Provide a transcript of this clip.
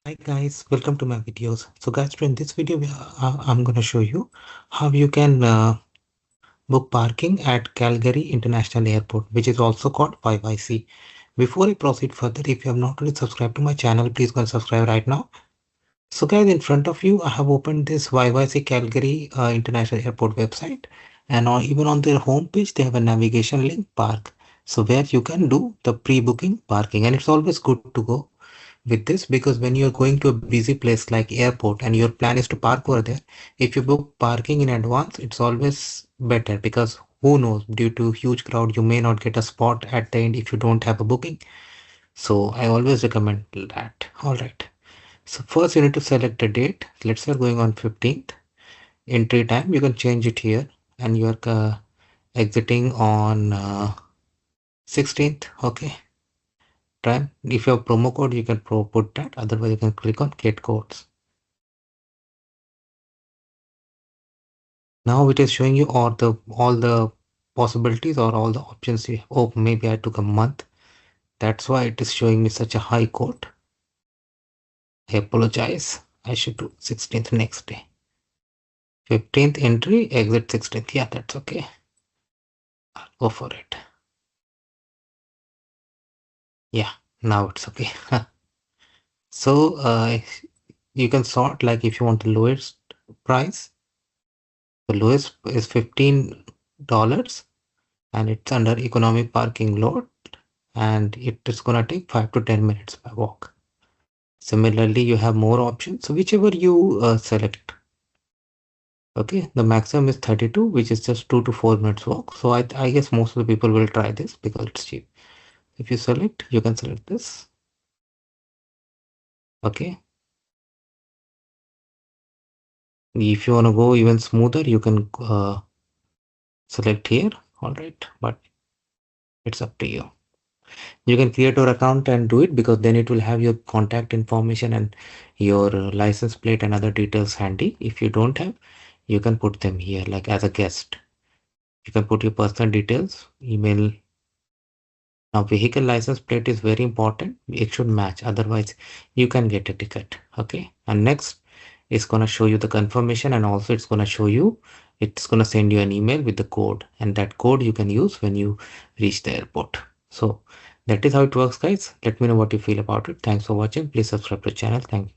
Hi guys, welcome to my videos. So guys, in this video, I'm going to show you how you can book parking at Calgary International Airport, which is also called YYC. Before I proceed further, if you have not already subscribed to my channel, please go and subscribe right now. So guys, in front of you, I have opened this YYC Calgary International Airport website, and even on their homepage, they have a navigation link park. So where you can do the pre-booking parking, and it's always good to go with this because when you're going to a busy place like airport and your plan is to park over there, if you book parking in advance, it's always better because who knows, due to huge crowd, you may not get a spot at the end if you don't have a booking. So I always recommend that. All right. So first you need to select a date. Let's say going on 15th. Entry time, you can change it here and you are exiting on 16th. Okay. Time. If you have promo code, you can put that. Otherwise, you can click on get codes. Now it is showing you all the possibilities or all the options you have. Oh, maybe I took a month. That's why it is showing me such a high code. I apologize. I should do 16th next day. 15th entry, exit 16th. Yeah, that's okay. I'll go for it. Yeah, now it's okay. So you can sort like if you want the lowest price, the lowest is $15 and it's under economic parking lot and it is gonna take 5 to 10 minutes by walk. Similarly, you have more options, so whichever you select. Okay, the maximum is 32, which is just 2 to 4 minutes walk. So I guess most of the people will try this because it's cheap. If you select, you can select this. Okay. If you want to go even smoother, you can select here. All right, but it's up to you. You can create your account and do it because then it will have your contact information and your license plate and other details handy. If you don't have, you can put them here like as a guest. You can put your personal details, email. Now vehicle license plate is very important. It should match, otherwise you can get a ticket. Okay, and next it's going to show you the confirmation and also it's going to show you, it's going to send you an email with the code, and that code you can use when you reach the airport. So that is how it works, guys. Let me know what you feel about it. Thanks for watching. Please subscribe to the channel. Thank you.